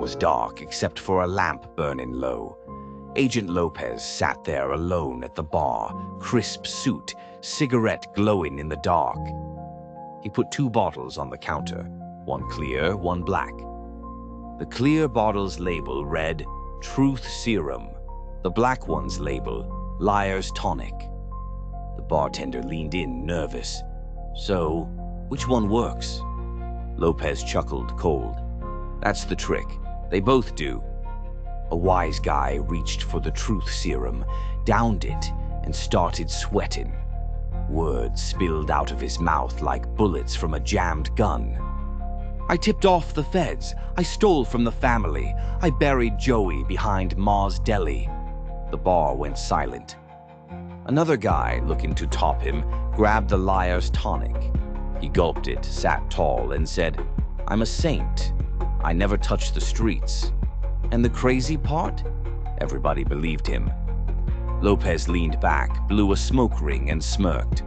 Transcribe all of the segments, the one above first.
was dark except for a lamp burning low. Agent Lopez sat there alone at the bar, crisp suit, cigarette glowing in the dark. He put 2 bottles on the counter, one clear, one black. The clear bottle's label read, Truth Serum. The black one's label, Liar's Tonic. The bartender leaned in, nervous. So, which one works? Lopez chuckled, cold. That's the trick. They both do. A wise guy reached for the Truth Serum, downed it, and started sweating. Words spilled out of his mouth like bullets from a jammed gun. I tipped off the feds. I stole from the family. I buried Joey behind Ma's Deli. The bar went silent. Another guy, looking to top him, grabbed the Liar's Tonic. He gulped it, sat tall, and said, I'm a saint. I never touched the streets. And the crazy part? Everybody believed him. Lopez leaned back, blew a smoke ring, and smirked.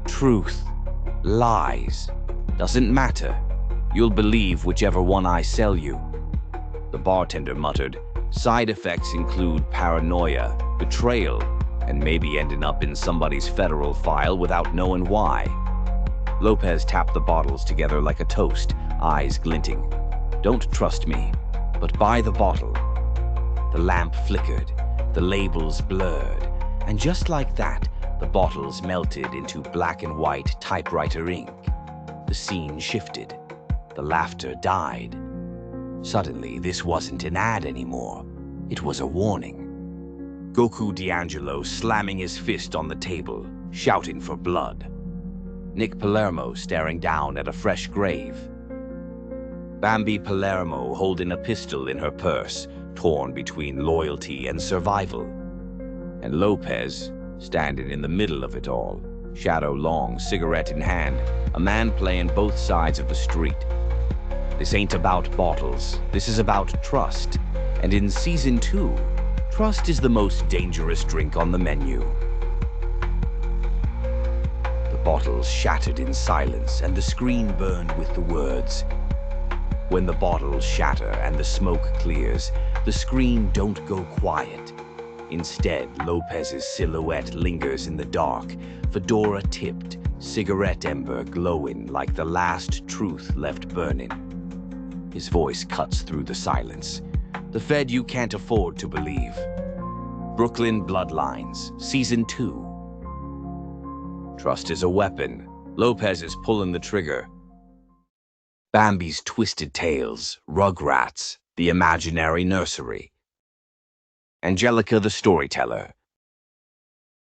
Truth. Lies. Doesn't matter. You'll believe whichever one I sell you. The bartender muttered, side effects include paranoia, betrayal, and maybe ending up in somebody's federal file without knowing why. Lopez tapped the bottles together like a toast, eyes glinting. Don't trust me, but buy the bottle. The lamp flickered, the labels blurred, and just like that, the bottles melted into black and white typewriter ink. The scene shifted. The laughter died. Suddenly, this wasn't an ad anymore. It was a warning. Goku D'Angelo slamming his fist on the table, shouting for blood. Nick Palermo staring down at a fresh grave. Bambi Palermo holding a pistol in her purse, torn between loyalty and survival. And Lopez, standing in the middle of it all, shadow long, cigarette in hand, a man playing both sides of the street. This ain't about bottles, this is about trust. And in Season 2, trust is the most dangerous drink on the menu. The bottles shattered in silence and the screen burned with the words, when the bottles shatter and the smoke clears, the screen don't go quiet. Instead, Lopez's silhouette lingers in the dark, fedora tipped, cigarette ember glowing like the last truth left burning. His voice cuts through the silence. The Fed you can't afford to believe. Brooklyn Bloodlines, Season 2. Trust is a weapon. Lopez is pulling the trigger. Bambi's Twisted Tales, Rugrats, the Imaginary Nursery. Angelica the Storyteller.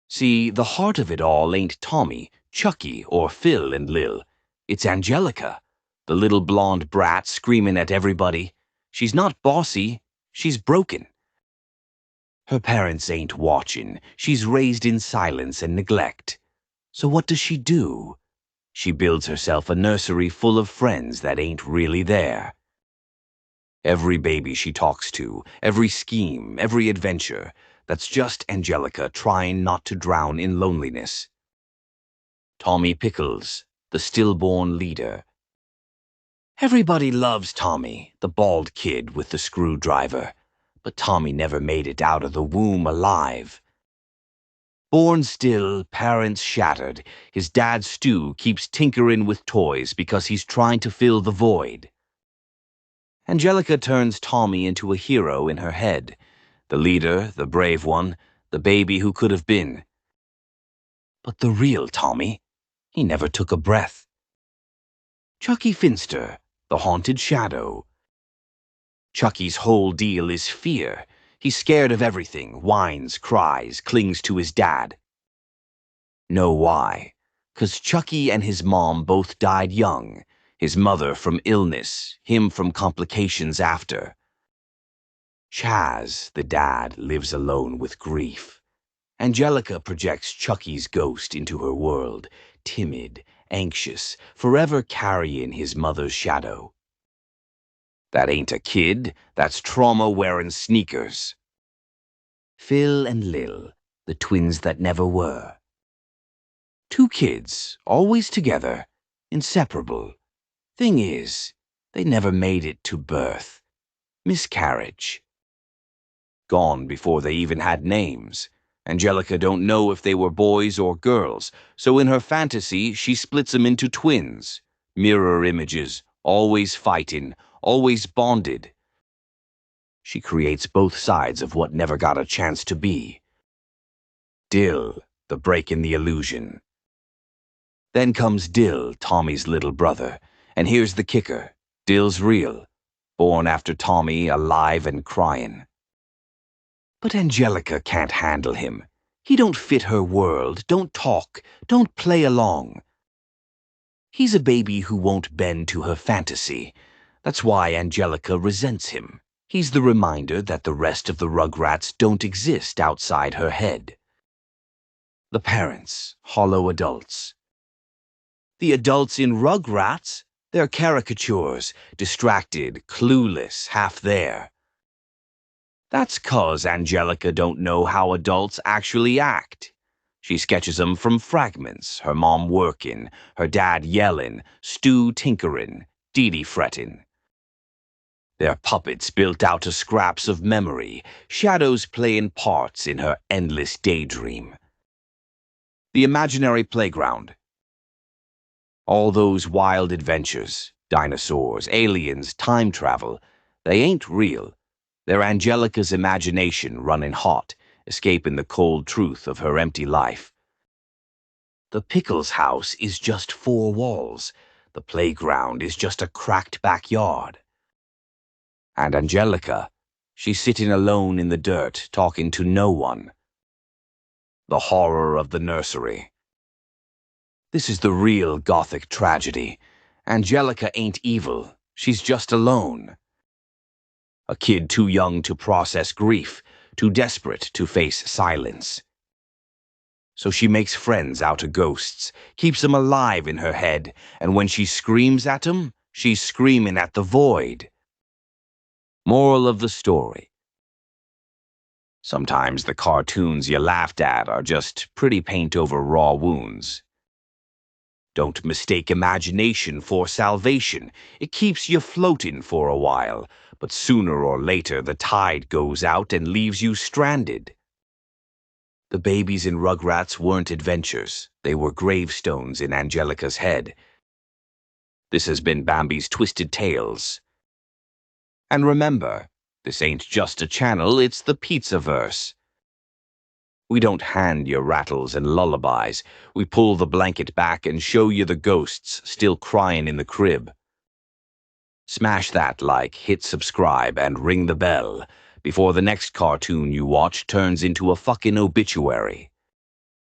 See, the heart of it all ain't Tommy, Chuckie, or Phil and Lil. It's Angelica, the little blonde brat screaming at everybody. She's not bossy, she's broken. Her parents ain't watching. She's raised in silence and neglect. So what does she do? She builds herself a nursery full of friends that ain't really there. Every baby she talks to, every scheme, every adventure, that's just Angelica trying not to drown in loneliness. Tommy Pickles, the stillborn leader. Everybody loves Tommy, the bald kid with the screwdriver, but Tommy never made it out of the womb alive. Born still, parents shattered, his dad Stu keeps tinkering with toys because he's trying to fill the void. Angelica turns Tommy into a hero in her head, the leader, the brave one, the baby who could have been. But the real Tommy, he never took a breath. Chuckie Finster, the haunted shadow. Chuckie's whole deal is fear. He's scared of everything, whines, cries, clings to his dad. Know why? 'Cause Chuckie and his mom both died young, his mother from illness, him from complications after. Chaz, the dad, lives alone with grief. Angelica projects Chuckie's ghost into her world, timid, anxious, forever carrying his mother's shadow. That ain't a kid, that's trauma wearing sneakers. Phil and Lil, the twins that never were. 2 kids, always together, inseparable. Thing is, they never made it to birth. Miscarriage. Gone before they even had names. Angelica don't know if they were boys or girls, so in her fantasy she splits them into twins. Mirror images, always fighting, always bonded. She creates both sides of what never got a chance to be. Dill, the break in the illusion. Then comes Dill, Tommy's little brother. And here's the kicker. Dill's real. Born after Tommy, alive and crying. But Angelica can't handle him. He don't fit her world, don't talk, don't play along. He's a baby who won't bend to her fantasy. That's why Angelica resents him. He's the reminder that the rest of the Rugrats don't exist outside her head. The parents, hollow adults. The adults in Rugrats, they're caricatures, distracted, clueless, half there. That's 'cause Angelica don't know how adults actually act. She sketches them from fragments, her mom working, her dad yelling, Stu tinkering, Dee Dee fretting. They're puppets built out of scraps of memory, shadows playing parts in her endless daydream. The imaginary playground. All those wild adventures, dinosaurs, aliens, time travel, they ain't real. They're Angelica's imagination running hot, escaping the cold truth of her empty life. The Pickles house is just 4 walls. The playground is just a cracked backyard. And Angelica, she's sitting alone in the dirt, talking to no one. The horror of the nursery. This is the real gothic tragedy. Angelica ain't evil. She's just alone. A kid too young to process grief, too desperate to face silence. So she makes friends out of ghosts, keeps them alive in her head, and when she screams at them, she's screaming at the void. Moral of the story. Sometimes the cartoons you laughed at are just pretty paint over raw wounds. Don't mistake imagination for salvation. It keeps you floating for a while, but sooner or later the tide goes out and leaves you stranded. The babies in Rugrats weren't adventures. They were gravestones in Angelica's head. This has been Bambi's Twisted Tales. And remember, this ain't just a channel, it's the Pizzaverse. We don't hand you rattles and lullabies. We pull the blanket back and show you the ghosts still crying in the crib. Smash that like, hit subscribe, and ring the bell before the next cartoon you watch turns into a fucking obituary.